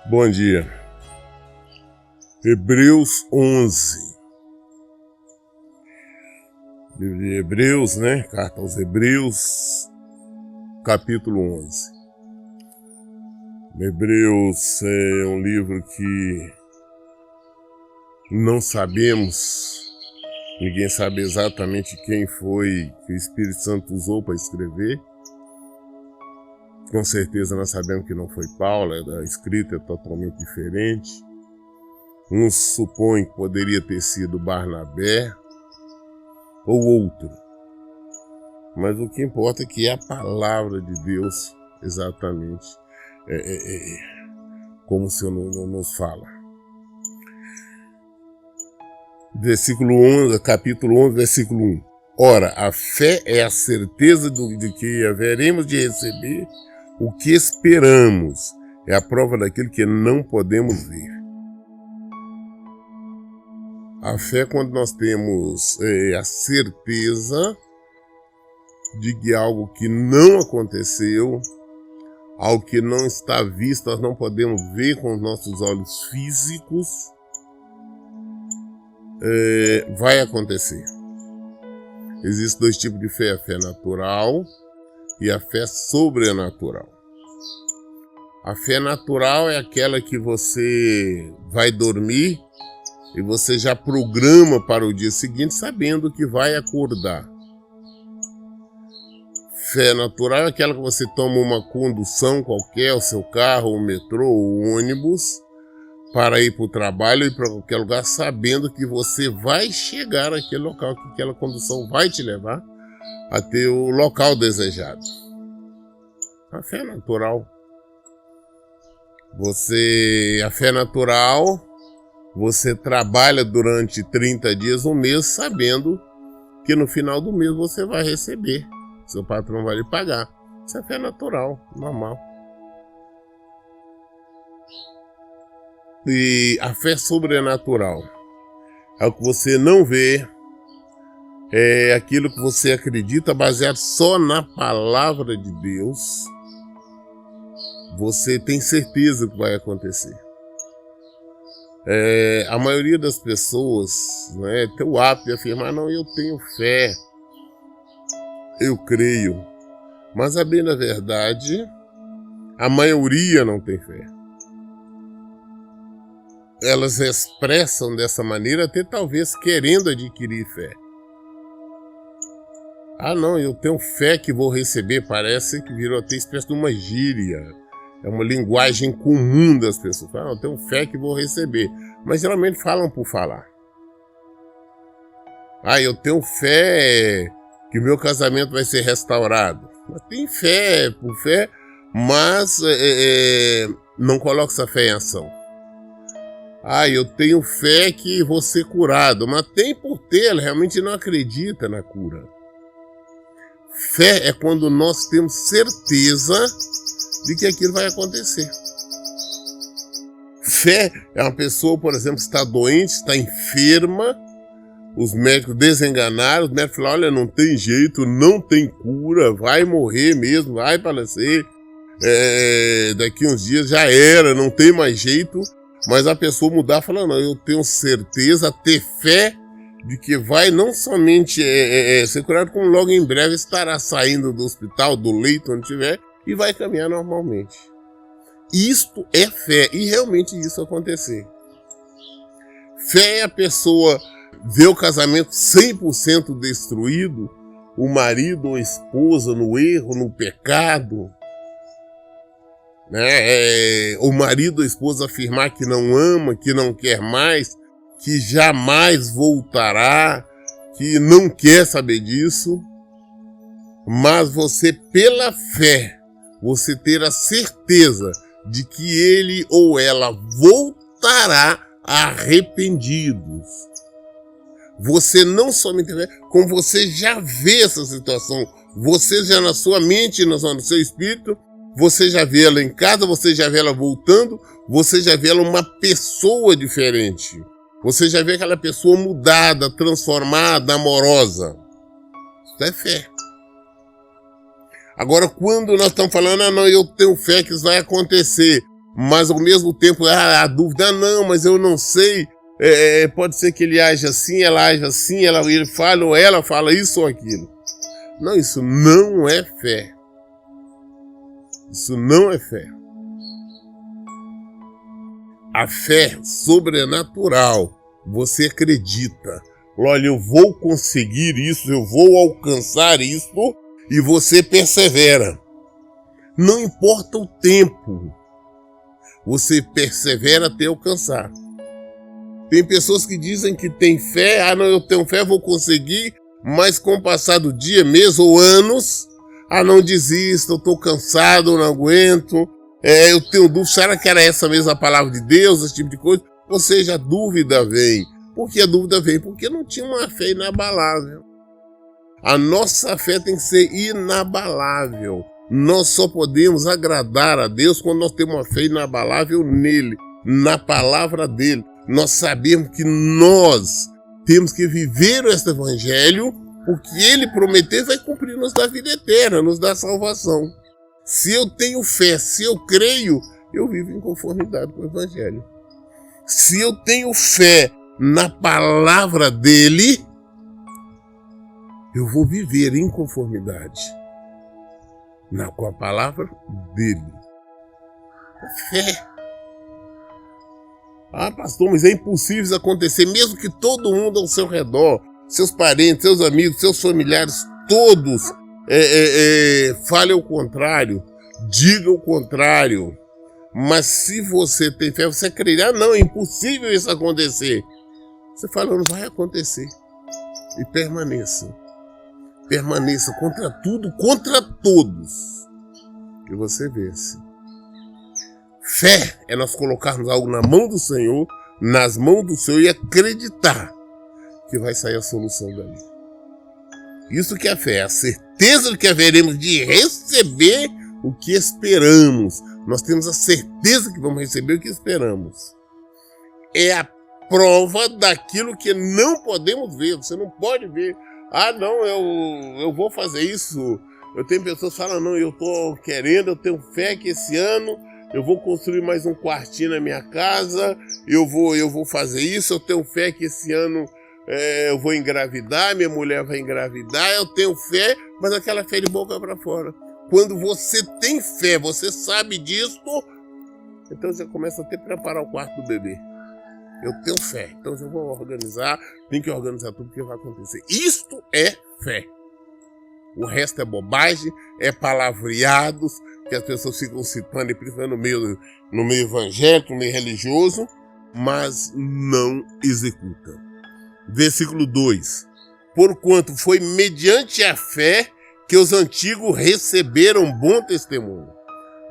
Bom dia. Hebreus 11. Livro de Hebreus, né? Carta aos Hebreus, capítulo 11. Hebreus é um livro que não sabemos, ninguém sabe exatamente quem foi que o Espírito Santo usou para escrever. Com certeza nós sabemos que não foi Paulo, a escrita é totalmente diferente. Uns supõem que poderia ter sido Barnabé ou outro. Mas o que importa é que é a palavra de Deus exatamente como o Senhor nos fala. Versículo 11, capítulo 11, versículo 1. Ora, a fé é a certeza de que haveremos de receber o que esperamos, é a prova daquilo que não podemos ver. A fé é quando nós temos a certeza de que algo que não aconteceu, algo que não está visto, nós não podemos ver com os nossos olhos físicos, vai acontecer. Existem dois tipos de fé, a fé natural e a fé sobrenatural. A fé natural é aquela que você vai dormir e você já programa para o dia seguinte sabendo que vai acordar. Fé natural é aquela que você toma uma condução qualquer, o seu carro, o metrô, o ônibus, para ir para o trabalho e para qualquer lugar, sabendo que você vai chegar naquele local, que aquela condução vai te levar até o local desejado. A fé natural. A fé natural, você trabalha durante 30 dias, um mês, sabendo que no final do mês você vai receber. Seu patrão vai lhe pagar. Isso é fé natural, normal. E a fé sobrenatural é o que você não vê, é aquilo que você acredita baseado só na palavra de Deus. Você tem certeza que vai acontecer. A maioria das pessoas, né, tem o hábito de afirmar, não, eu tenho fé, eu creio. Mas a bem da verdade, a maioria não tem fé. Elas expressam dessa maneira, até talvez querendo adquirir fé. Ah, não, eu tenho fé que vou receber. Parece que virou até espécie de uma gíria. É uma linguagem comum das pessoas. Falam, eu tenho fé que vou receber. Mas geralmente falam por falar. Ah, eu tenho fé que o meu casamento vai ser restaurado. Mas tem fé, por fé, mas não coloca essa fé em ação. Ah, eu tenho fé que vou ser curado, mas tem por ter, ela realmente não acredita na cura. Fé é quando nós temos certeza de que aquilo vai acontecer. Fé é uma pessoa, por exemplo, que está doente, está enferma, os médicos desenganaram, os médicos falaram, olha, não tem jeito, não tem cura, vai morrer mesmo, vai falecer, daqui uns dias já era, não tem mais jeito. Mas a pessoa mudar e falar, não, eu tenho certeza, ter fé de que vai não somente ser curado, como logo em breve estará saindo do hospital, do leito, onde estiver, e vai caminhar normalmente. Isto é fé, e realmente isso acontecer. Fé é a pessoa ver o casamento 100% destruído, o marido ou a esposa no erro, no pecado, né? O marido ou a esposa afirmar que não ama, que não quer mais, que jamais voltará, que não quer saber disso, mas você, pela fé, você ter a certeza de que ele ou ela voltará arrependidos. Você não somente vê, como você já vê essa situação, você já na sua mente, no seu espírito, você já vê ela em casa, você já vê ela voltando, você já vê ela uma pessoa diferente. Você já vê aquela pessoa mudada, transformada, amorosa. Isso é fé. Agora, quando nós estamos falando, não, eu tenho fé que isso vai acontecer, mas ao mesmo tempo, a dúvida, não, mas eu não sei, pode ser que ele age assim, ela age assim, ele fala ou ela fala isso ou aquilo. Não, isso não é fé. Isso não é fé. A fé sobrenatural, você acredita, olha, eu vou conseguir isso, eu vou alcançar isso, e você persevera. Não importa o tempo, você persevera até alcançar. Tem pessoas que dizem que tem fé, não, eu tenho fé, vou conseguir, mas com o passar do dia, mês ou anos, não desisto, eu estou cansado, eu não aguento, eu tenho dúvida, será que era essa mesma palavra de Deus, esse tipo de coisa? Ou seja, a dúvida vem. Por que a dúvida vem? Porque não tinha uma fé inabalável. A nossa fé tem que ser inabalável. Nós só podemos agradar a Deus quando nós temos uma fé inabalável nele, na palavra dele. Nós sabemos que nós temos que viver este evangelho, porque ele prometeu vai cumprir, nos dá vida eterna, nos dá salvação. Se eu tenho fé, se eu creio, eu vivo em conformidade com o evangelho. Se eu tenho fé na palavra dele, eu vou viver em conformidade com a palavra dele. Fé. Pastor, mas é impossível isso acontecer, mesmo que todo mundo ao seu redor, seus parentes, seus amigos, seus familiares, todos falem o contrário, digam o contrário. Mas se você tem fé, você acredita, não, é impossível isso acontecer. Você fala, não vai acontecer. E permaneça. Permaneça contra tudo, contra todos. E você vence. Fé é nós colocarmos algo na mão do Senhor, nas mãos do Senhor, e acreditar que vai sair a solução dali. Isso que é fé, a certeza de que haveremos de receber o que esperamos. Nós temos a certeza que vamos receber o que esperamos. É a prova daquilo que não podemos ver. Você não pode ver. Não, eu vou fazer isso. Eu tenho pessoas que falam, não, eu estou querendo, eu tenho fé que esse ano eu vou construir mais um quartinho na minha casa, eu vou fazer isso, eu tenho fé que esse ano eu vou engravidar, minha mulher vai engravidar, eu tenho fé, mas aquela fé de boca para fora. Quando você tem fé, você sabe disso, então você começa a preparar o quarto do bebê. Eu tenho fé, então eu vou organizar, tenho que organizar tudo que vai acontecer. Isto é fé. O resto é bobagem, é palavreados, que as pessoas ficam citando, principalmente no meio evangélico, no meio religioso, mas não executam. Versículo 2. Porquanto foi mediante a fé que os antigos receberam bom testemunho.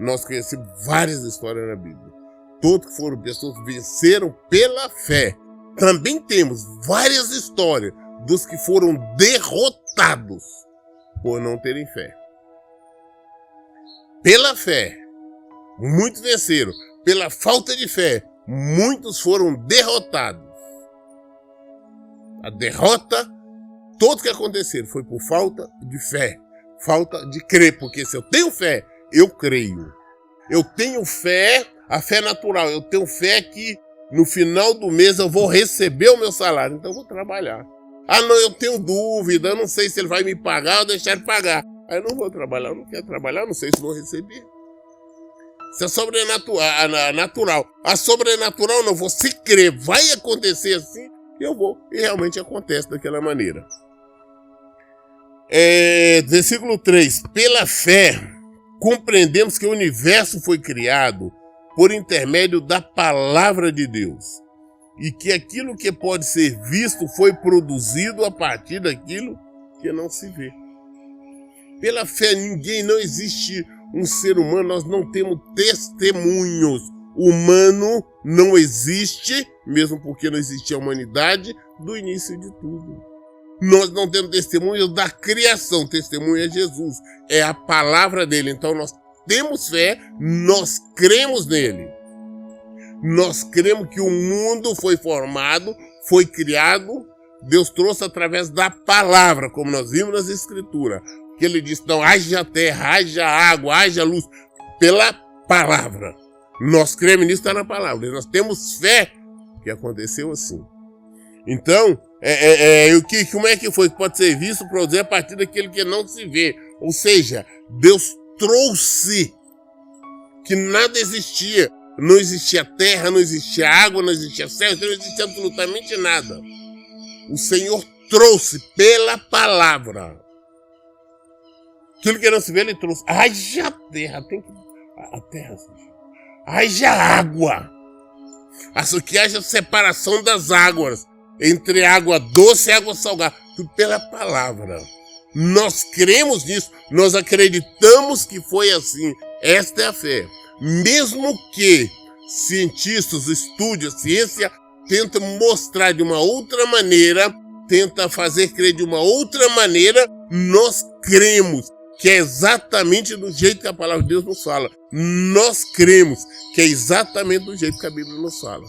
Nós conhecemos várias histórias na Bíblia. Todos que foram pessoas que venceram pela fé. Também temos várias histórias dos que foram derrotados por não terem fé. Pela fé, muitos venceram. Pela falta de fé, muitos foram derrotados. A derrota, tudo que aconteceu foi por falta de fé. Falta de crer, porque se eu tenho fé, eu creio. Eu tenho fé, a fé natural. Eu tenho fé que no final do mês eu vou receber o meu salário, então eu vou trabalhar. Não, eu tenho dúvida, eu não sei se ele vai me pagar ou deixar de pagar. Aí eu não vou trabalhar, eu não quero trabalhar, não sei se vou receber. Isso é sobrenatural. A sobrenatural não, você crê, vai acontecer assim, eu vou. E realmente acontece daquela maneira. Versículo 3. Pela fé, compreendemos que o universo foi criado por intermédio da palavra de Deus. E que aquilo que pode ser visto foi produzido a partir daquilo que não se vê. Pela fé, não existe um ser humano, nós não temos testemunhos. Humano não existe, mesmo porque não existia a humanidade, do início de tudo. Nós não temos testemunhos da criação, testemunho é Jesus, é a palavra dele. Então nós temos fé, nós cremos nele. Nós cremos que o mundo foi formado, foi criado, Deus trouxe através da palavra, como nós vimos nas Escrituras. Que ele disse, não, haja terra, haja água, haja luz, pela palavra. Nós cremos nisso, está na palavra. Nós temos fé que aconteceu assim. Então, como é que foi que pode ser visto, produzir a partir daquele que não se vê? Ou seja, Deus trouxe que nada existia. Não existia terra, não existia água, não existia céu, não existia absolutamente nada. O Senhor trouxe pela palavra. Aquilo que não se vê, ele trouxe. Haja terra, a terra. Haja água. Que haja separação das águas. Entre água doce e água salgada. Tudo pela palavra. Nós cremos nisso. Nós acreditamos que foi assim. Esta é a fé. Mesmo que cientistas estudem a ciência, tentam mostrar de uma outra maneira, tentam fazer crer de uma outra maneira, nós cremos que é exatamente do jeito que a palavra de Deus nos fala. Nós cremos que é exatamente do jeito que a Bíblia nos fala.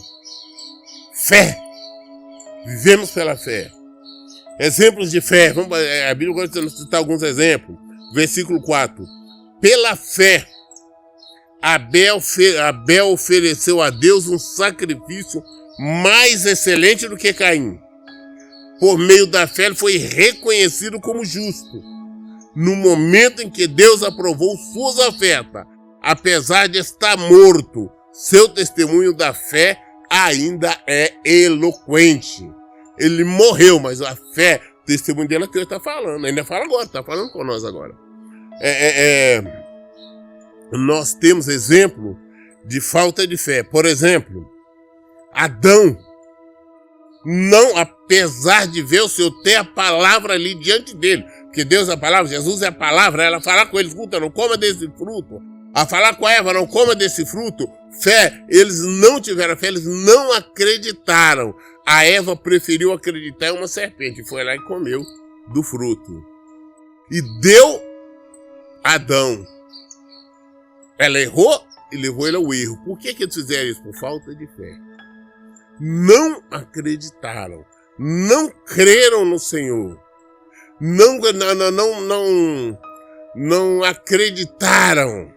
Fé. Vivemos pela fé. Exemplos de fé. A Bíblia gosta de citar alguns exemplos. Versículo 4. Pela fé, Abel ofereceu a Deus um sacrifício mais excelente do que Caim. Por meio da fé, ele foi reconhecido como justo. No momento em que Deus aprovou suas ofertas, apesar de estar morto, seu testemunho da fé ainda é eloquente. Ele morreu, mas a fé, o testemunho dele é que ele está falando. Ainda fala agora, está falando com nós agora. Nós temos exemplo de falta de fé. Por exemplo, Adão, não, apesar de ver o Senhor ter a palavra ali diante dele, porque Deus é a palavra, Jesus é a palavra, ela falar com ele, escuta, não coma desse fruto. A falar com a Eva, não coma desse fruto. Fé, eles não tiveram fé, eles não acreditaram. A Eva preferiu acreditar em uma serpente, foi lá e comeu do fruto. E deu Adão. Ela errou e levou ele ao erro. Por que eles fizeram isso? Por falta de fé. Não acreditaram. Não creram no Senhor. Não acreditaram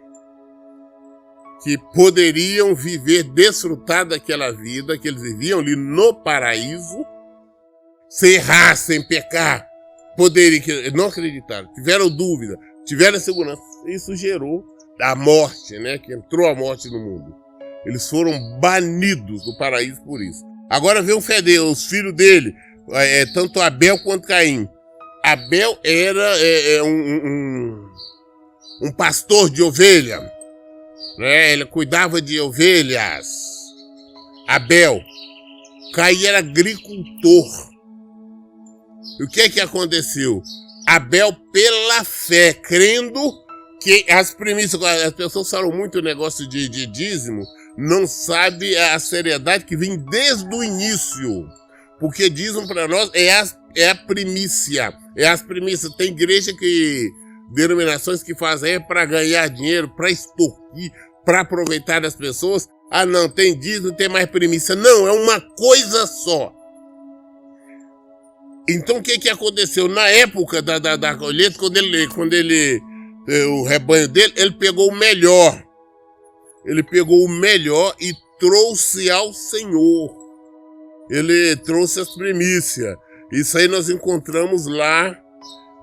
que poderiam viver, desfrutar daquela vida que eles viviam ali no paraíso, sem errar, sem pecar. Não acreditaram, tiveram dúvida, tiveram segurança. Isso gerou a morte, né? Que entrou a morte no mundo. Eles foram banidos do paraíso por isso. Agora vê os filhos dele, tanto Abel quanto Caim. Abel era um pastor de ovelha, né? Ele cuidava de ovelhas. Abel. Caim era agricultor. E o que aconteceu? Abel, pela fé, crendo que as primícias, as pessoas falam muito o negócio de dízimo, não sabe a seriedade que vem desde o início. Porque dízimo para nós é a primícia. É as primícias. Tem igreja denominações que fazem para ganhar dinheiro, para extorquir, para aproveitar das pessoas. Ah, não, tem dízimo, tem mais primícia. Não, é uma coisa só. Então o que aconteceu? Na época da colheita, quando ele o rebanho dele, ele pegou o melhor. Ele pegou o melhor e trouxe ao Senhor. Ele trouxe as primícias. Isso aí nós encontramos lá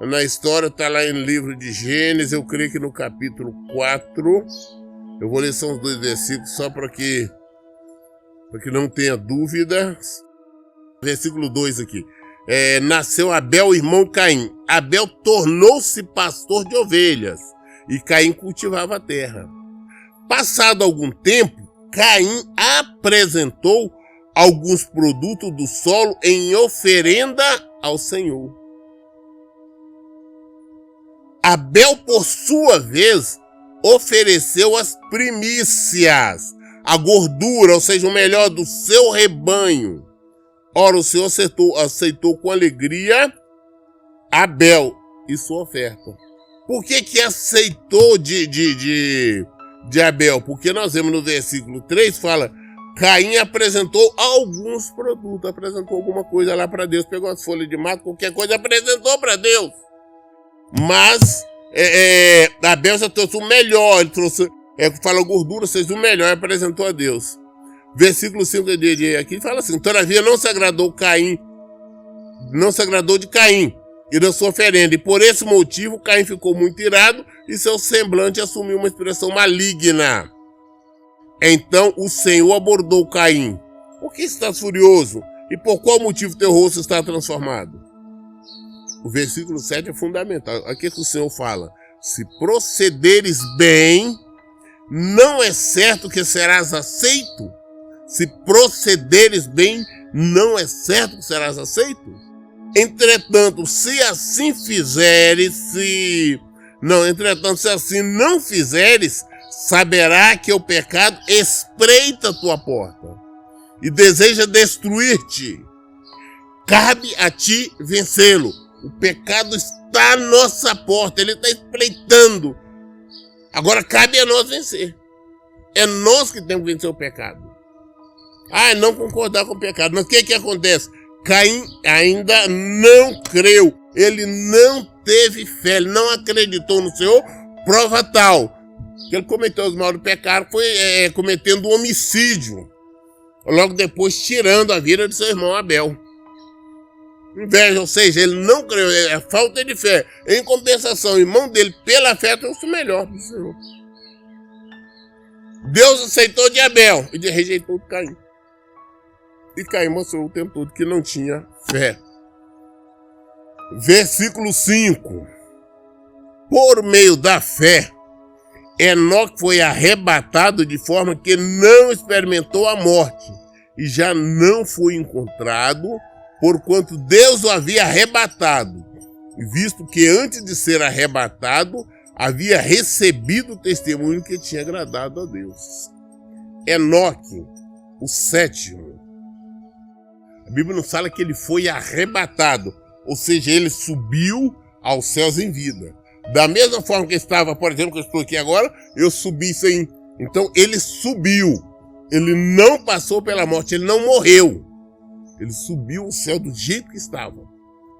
na história, está lá no livro de Gênesis, eu creio que no capítulo 4. Eu vou ler só os 2 versículos, só para que não tenha dúvida. Versículo 2 aqui. Nasceu Abel, irmão de Caim. Abel tornou-se pastor de ovelhas e Caim cultivava a terra. Passado algum tempo, Caim apresentou alguns produtos do solo em oferenda ao Senhor. Abel, por sua vez, ofereceu as primícias, a gordura, ou seja, o melhor do seu rebanho. Ora, o Senhor aceitou com alegria Abel e sua oferta. Por que aceitou de Abel? Porque nós vemos no versículo 3, fala, Caim apresentou alguns produtos, apresentou alguma coisa lá para Deus, pegou as folhas de mato, qualquer coisa, apresentou para Deus. Mas Abel já trouxe o melhor, ele trouxe, fala gordura, fez o melhor, apresentou a Deus. Versículo 5 aqui fala assim: todavia não se agradou de Caim e da sua oferenda, e por esse motivo Caim ficou muito irado e seu semblante assumiu uma expressão maligna. Então o Senhor abordou Caim: por que estás furioso? E por qual motivo teu rosto está transformado? O versículo 7 é fundamental. Aqui é que o Senhor fala: se procederes bem, não é certo que serás aceito? Se procederes bem, não é certo que serás aceito? Entretanto, se assim não fizeres, saberá que o pecado espreita a tua porta e deseja destruir-te. Cabe a ti vencê-lo. O pecado está à nossa porta, ele está espreitando. Agora cabe a nós vencer. É nós que temos que vencer o pecado. Não concordar com o pecado. Mas o que acontece? Caim ainda não creu. Ele não teve fé, ele não acreditou no Senhor. Prova tal que ele cometeu os maiores pecados, foi cometendo um homicídio. Logo depois tirando a vida de seu irmão Abel. Inveja, ou seja, ele não creu, é falta de fé. Em compensação, o irmão dele, pela fé, trouxe o melhor do Senhor. Deus aceitou de Abel e rejeitou de Caim. E Caim mostrou o tempo todo que não tinha fé. Versículo 5. Por meio da fé, Enoque foi arrebatado de forma que não experimentou a morte e já não foi encontrado, porquanto Deus o havia arrebatado, visto que antes de ser arrebatado, havia recebido o testemunho que tinha agradado a Deus. Enoque, o sétimo. A Bíblia nos fala que ele foi arrebatado, ou seja, ele subiu aos céus em vida. Da mesma forma que estava, por exemplo, que eu estou aqui agora, eu subi sem. Então ele subiu. Ele não passou pela morte, ele não morreu. Ele subiu ao céu do jeito que estava.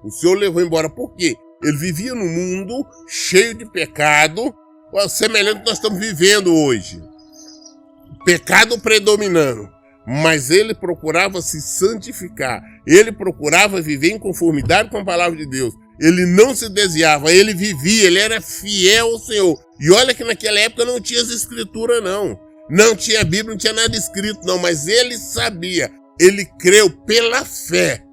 O Senhor levou embora. Por quê? Ele vivia num mundo cheio de pecado, semelhante ao que nós estamos vivendo hoje. Pecado predominando. Mas ele procurava se santificar. Ele procurava viver em conformidade com a palavra de Deus. Ele não se desviava, ele vivia, ele era fiel ao Senhor. E olha que naquela época não tinha as escrituras, não. Não tinha Bíblia, não tinha nada escrito, não. Mas ele sabia, ele creu pela fé.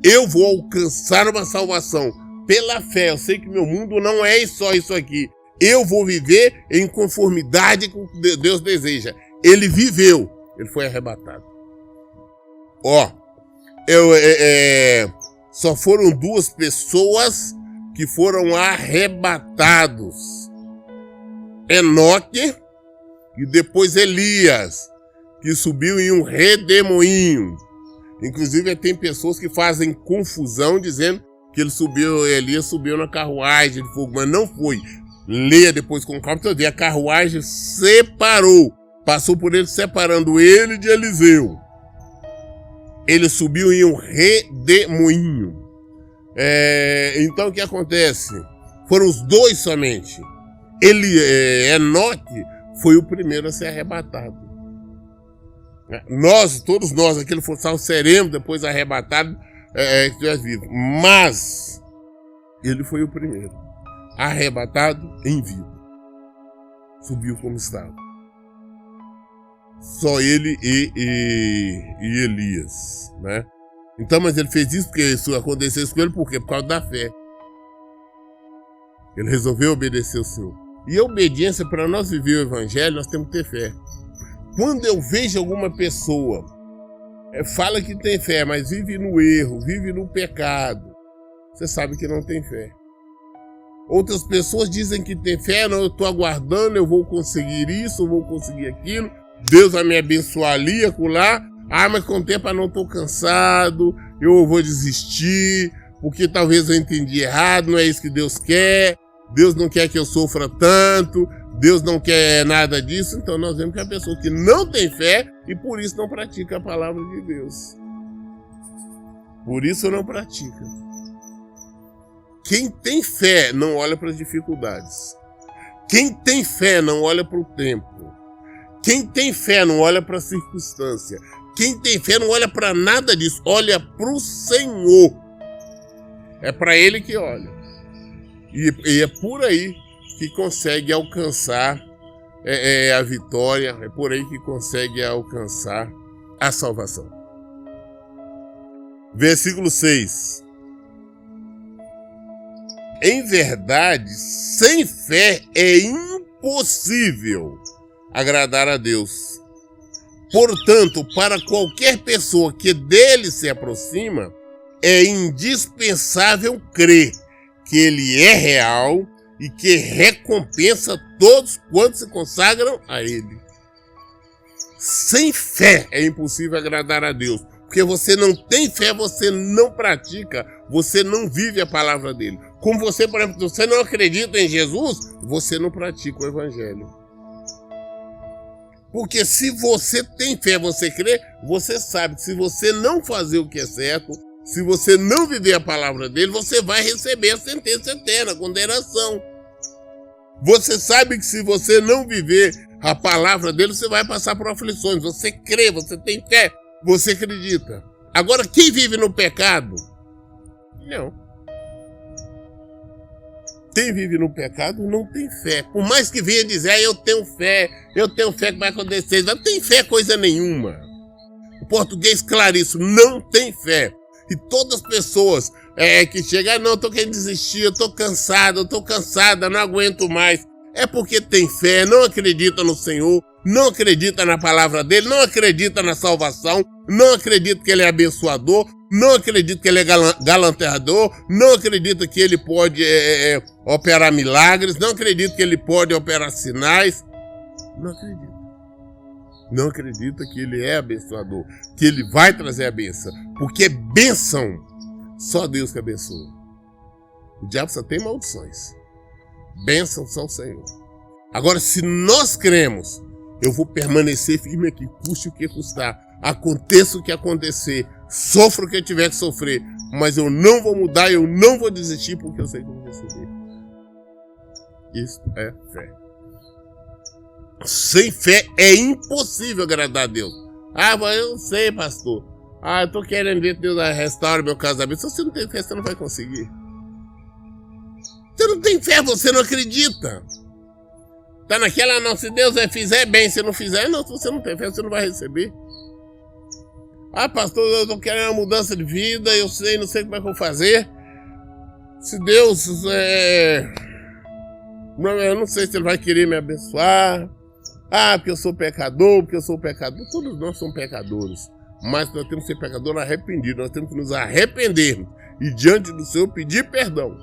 Eu vou alcançar uma salvação pela fé. Eu sei que meu mundo não é só isso aqui. Eu vou viver em conformidade com o que Deus deseja. Ele viveu. Ele foi arrebatado. Só foram 2 pessoas que foram arrebatados. Enoque e depois Elias, que subiu em um redemoinho. Inclusive tem pessoas que fazem confusão dizendo que Elias subiu na carruagem de fogo, mas não foi. Leia depois com calma, você vê, a carruagem separou. Passou por ele, separando ele de Eliseu. Ele subiu em um redemoinho. Então o que acontece? Foram os 2 somente. Enoque foi o primeiro a ser arrebatado. Todos nós, aquele forçado, seremos depois arrebatados, que estiver vivo. Mas ele foi o primeiro. Arrebatado em vida. Subiu como estava. Só ele e Elias, né? Então, mas ele fez isso porque isso aconteceu com ele, por quê? Por causa da fé. Ele resolveu obedecer ao Senhor. E a obediência, para nós viver o Evangelho, nós temos que ter fé. Quando eu vejo alguma pessoa, fala que tem fé, mas vive no erro, vive no pecado, você sabe que não tem fé. Outras pessoas dizem que tem fé, não, eu estou aguardando, eu vou conseguir isso, eu vou conseguir aquilo, Deus vai me abençoar ali, acolá. Mas com o tempo eu não estou cansado, eu vou desistir, porque talvez eu entendi errado, não é isso que Deus quer. Deus não quer que eu sofra tanto, Deus não quer nada disso, então nós vemos que é a pessoa que não tem fé e por isso não pratica a palavra de Deus. Por isso não pratica. Quem tem fé não olha para as dificuldades. Quem tem fé não olha para o tempo. Quem tem fé não olha para a circunstância. Quem tem fé não olha para nada disso, olha para o Senhor. É para Ele que olha. E é por aí que consegue alcançar a vitória, é por aí que consegue alcançar a salvação. Versículo 6. Em verdade, sem fé é impossível agradar a Deus. Portanto, para qualquer pessoa que dele se aproxima, é indispensável crer que ele é real e que recompensa todos quantos se consagram a ele. Sem fé é impossível agradar a Deus, porque você não tem fé, você não pratica, você não vive a palavra dele. Como você, por exemplo, você não acredita em Jesus, você não pratica o evangelho. Porque se você tem fé, você crê, você sabe que se você não fazer o que é certo, se você não viver a palavra dele, você vai receber a sentença eterna, a condenação. Você sabe que se você não viver a palavra dele, você vai passar por aflições. Você crê, você tem fé, você acredita. Agora, quem vive no pecado? Não. Quem vive no pecado não tem fé. Por mais que venha dizer, eu tenho fé que vai acontecer. Não tem fé coisa nenhuma. O português claríssimo, não tem fé. E todas as pessoas que chegam, não, eu tô querendo desistir, eu tô cansada, não aguento mais. É porque tem fé, não acredita no Senhor, não acredita na palavra dele, não acredita na salvação, não acredita que ele é abençoador, não acredita que ele é galanteador, não acredita que ele pode operar milagres, não acredita que ele pode operar sinais. Não acredita. Não acredita que ele é abençoador, que ele vai trazer a bênção. Porque bênção, só Deus que abençoa. O diabo só tem maldições. Bênção só o Senhor. Agora, se nós cremos, eu vou permanecer firme aqui, custe o que custar, aconteça o que acontecer, sofra o que eu tiver que sofrer, mas eu não vou mudar, eu não vou desistir, porque eu sei que eu vou receber. Isso é fé. Sem fé é impossível agradar a Deus. Ah, mas eu não sei, pastor. Ah, eu tô querendo ver que Deus restaure meu casamento. Se você não tem fé, você não vai conseguir. Você não tem fé, você não acredita. Tá naquela, não, se Deus fizer bem, se não fizer, não, se você não tem fé, você não vai receber. Ah, pastor, eu tô querendo uma mudança de vida, eu sei, não sei como é que eu vou fazer. Se Deus, eu não sei se ele vai querer me abençoar. Ah, porque eu sou pecador, Todos nós somos pecadores. Mas nós temos que ser pecadores arrependidos. Nós temos que nos arrependermos. E diante do Senhor pedir perdão.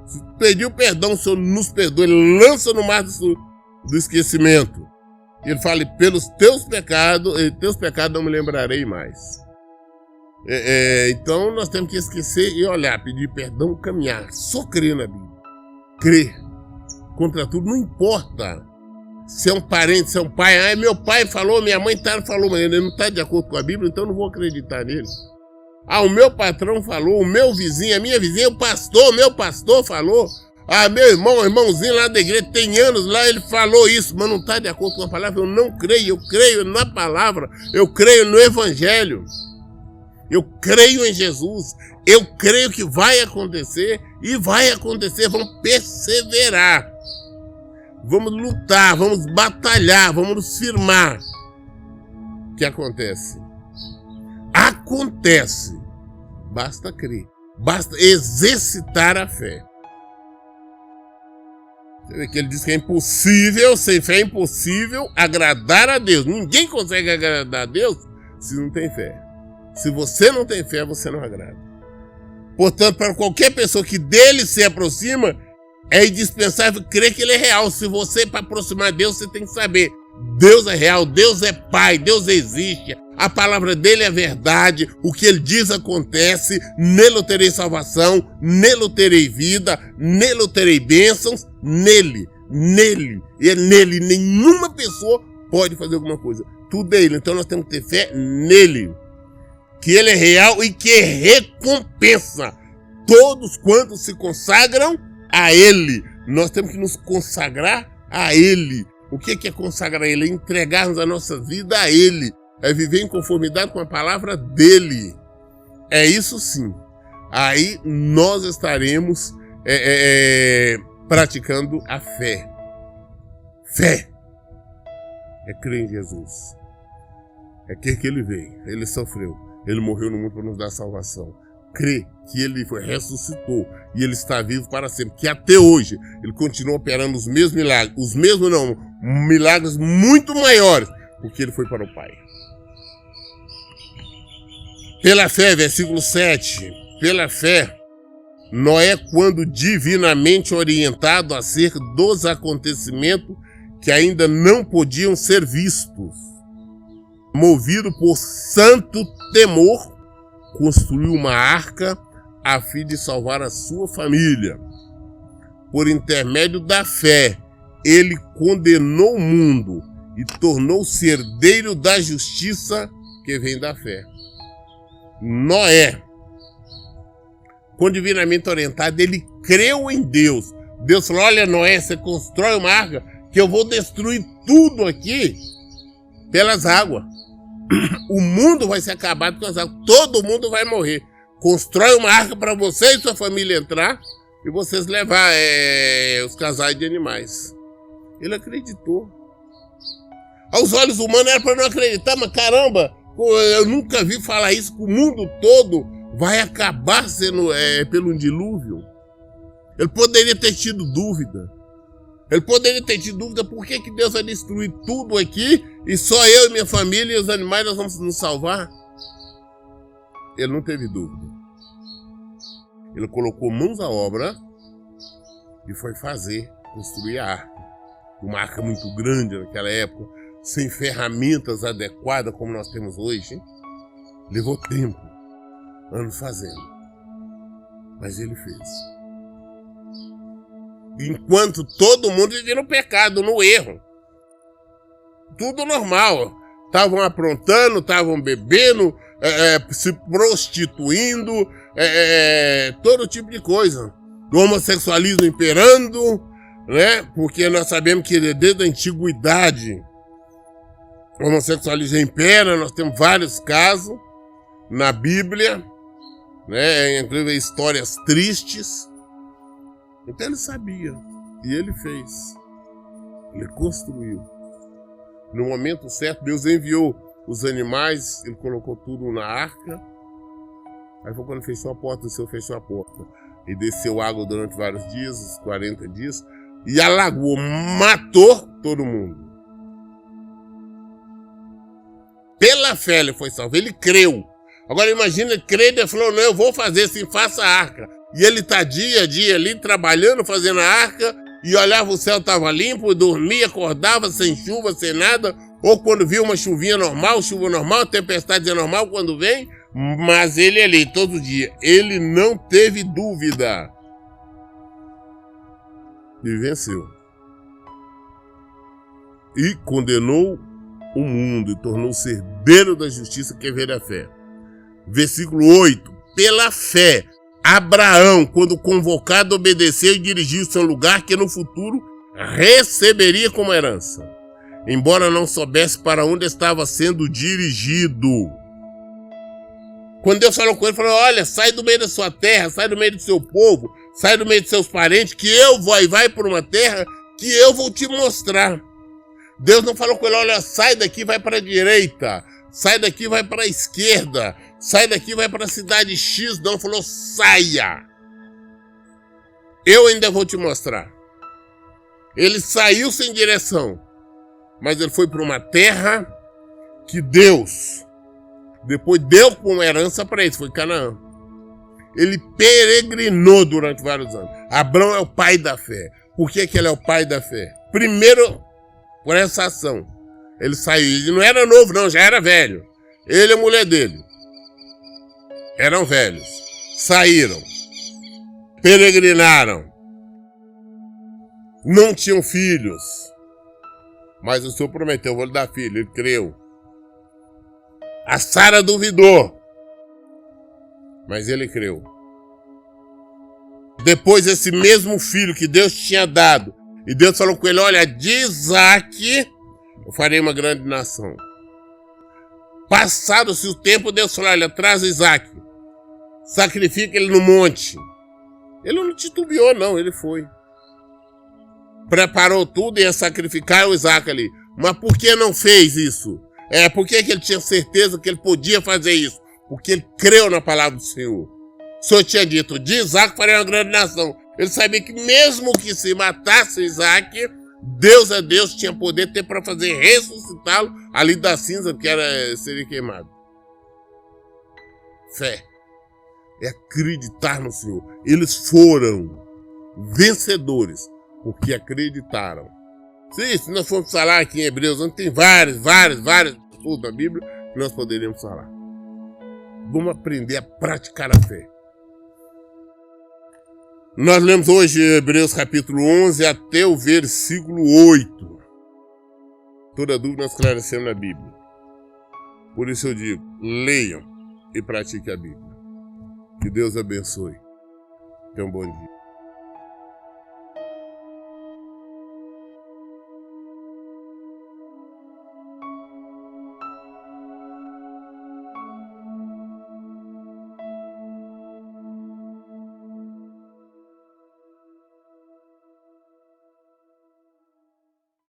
Se pedir o perdão, o Senhor nos perdoa. Ele lança no mar do esquecimento. Ele fala, pelos teus pecados não me lembrarei mais. Então nós temos que esquecer e olhar, pedir perdão, caminhar. Só crer na Bíblia. Crer. Contra tudo, não importa. Se é um parente, se é um pai, meu pai falou, minha mãe falou, mas ele não está de acordo com a Bíblia, então eu não vou acreditar nele. Ah, o meu patrão falou, o meu vizinho, a minha vizinha, meu pastor falou. Ah, meu irmãozinho lá da igreja, tem anos lá, ele falou isso, mas não está de acordo com a palavra. Eu não creio, eu creio na palavra, eu creio no evangelho. Eu creio em Jesus, eu creio que vai acontecer e vai acontecer, vamos perseverar. Vamos lutar, vamos batalhar, vamos nos firmar. O que acontece? Acontece. Basta crer. Basta exercitar a fé. Você vê que ele diz que é impossível, sem fé é impossível agradar a Deus. Ninguém consegue agradar a Deus se não tem fé. Se você não tem fé, você não agrada. Portanto, para qualquer pessoa que dele se aproxima, é indispensável crer que ele é real. Se você, para aproximar de Deus, você tem que saber. Deus é real, Deus é Pai, Deus existe. A palavra dele é verdade. O que ele diz acontece. Nele eu terei salvação, nele eu terei vida, nele eu terei bênçãos, nele. nele. E é nele. Nenhuma pessoa pode fazer alguma coisa. Tudo é ele. Então nós temos que ter fé nele. Que ele é real e que recompensa todos quantos se consagram a ele. Nós temos que nos consagrar a ele. O que é consagrar a ele? É entregarmos a nossa vida a ele. É viver em conformidade com a palavra dele. É isso sim. Aí nós estaremos praticando a fé. Fé é crer em Jesus. É crer que ele veio, ele sofreu, ele morreu no mundo para nos dar salvação. Crer que ele ressuscitou e ele está vivo para sempre. Que até hoje ele continua operando os mesmos milagres. Os mesmos não, milagres muito maiores, porque ele foi para o Pai. Pela fé, versículo 7. Pela fé, Noé, quando divinamente orientado acerca dos acontecimentos que ainda não podiam ser vistos, movido por santo temor, construiu uma arca a fim de salvar a sua família. Por intermédio da fé, ele condenou o mundo e tornou-se herdeiro da justiça que vem da fé. Noé, quando divinamente orientado, ele creu em Deus. Deus falou: olha, Noé, você constrói uma arca que eu vou destruir tudo aqui pelas águas. O mundo vai ser acabado com as águas. Todo mundo vai morrer. Constrói uma arca para você e sua família entrar e vocês levar os casais de animais. Ele acreditou. Aos olhos humanos era para não acreditar, mas caramba, eu nunca vi falar isso, que o mundo todo vai acabar sendo pelo dilúvio. Ele poderia ter tido dúvida. Ele poderia ter tido dúvida por que Deus vai destruir tudo aqui e só eu e minha família e os animais nós vamos nos salvar. Ele não teve dúvida. Ele colocou mãos à obra e foi construir a arca. Uma arca muito grande naquela época, sem ferramentas adequadas como nós temos hoje. Levou tempo, anos fazendo, mas ele fez. Enquanto todo mundo vivia no pecado, no erro. Tudo normal. Estavam aprontando, estavam bebendo, se prostituindo, todo tipo de coisa. O homossexualismo imperando, né? Porque nós sabemos que desde a antiguidade o homossexualismo impera, nós temos vários casos na Bíblia, né? Inclusive histórias tristes. Então ele sabia, e ele fez, ele construiu. No momento certo, Deus enviou os animais, ele colocou tudo na arca. Aí foi quando fechou a porta, o Senhor fechou a porta. E desceu água durante vários dias, uns 40 dias, e alagou, matou todo mundo. Pela fé ele foi salvo, ele creu. Agora imagina, ele creu e falou: não, eu vou fazer assim, faça a arca. E ele está dia a dia ali trabalhando, fazendo a arca, e olhava, o céu estava limpo, dormia, acordava sem chuva, sem nada, ou quando via uma chuvinha normal, chuva normal, tempestade normal quando vem, mas ele ali todo dia, ele não teve dúvida. E venceu. E condenou o mundo e tornou-se herdeiro da justiça que vem da fé. Versículo 8. Pela fé, Abraão, quando convocado, obedeceu e dirigiu-se a um lugar que no futuro receberia como herança, embora não soubesse para onde estava sendo dirigido. Quando Deus falou com ele, falou: olha, sai do meio da sua terra, sai do meio do seu povo, sai do meio dos seus parentes, que eu vou e vai por uma terra que eu vou te mostrar. Deus não falou com ele: olha, sai daqui, vai para a direita, sai daqui, vai para a esquerda, sai daqui, vai para a cidade X. Não, falou: saia. Eu ainda vou te mostrar. Ele saiu sem direção, mas ele foi para uma terra que Deus depois deu como herança para ele, foi Canaã. Ele peregrinou durante vários anos. Abraão é o pai da fé. Por que ele é o pai da fé? Primeiro, por essa ação. Ele saiu, ele não era novo não, já era velho. Ele e a mulher dele eram velhos. Saíram, peregrinaram, não tinham filhos. Mas o Senhor prometeu, vou lhe dar filho, ele creu. A Sara duvidou, mas ele creu. Depois esse mesmo filho que Deus tinha dado, e Deus falou com ele, olha, de Isaac eu farei uma grande nação. Passado-se o tempo, Deus falou, olha, traz Isaac, sacrifica ele no monte. Ele não titubeou não, ele foi. Preparou tudo e ia sacrificar o Isaac ali. Mas por que não fez isso? Por que ele tinha certeza que ele podia fazer isso? Porque ele creu na palavra do Senhor. O Senhor tinha dito, de Isaac farei uma grande nação. Ele sabia que mesmo que se matasse Isaac, Deus é Deus, tinha poder ter para fazer ressuscitá-lo ali da cinza que seria queimado. Fé. É acreditar no Senhor. Eles foram vencedores porque acreditaram. Se nós formos falar aqui em Hebreus, onde tem vários estudos da Bíblia que nós poderíamos falar. Vamos aprender a praticar a fé. Nós lemos hoje Hebreus capítulo 11 até o versículo 8. Toda dúvida nós esclarecemos na Bíblia. Por isso eu digo, leiam e pratiquem a Bíblia. Que Deus abençoe. Tenha um bom dia.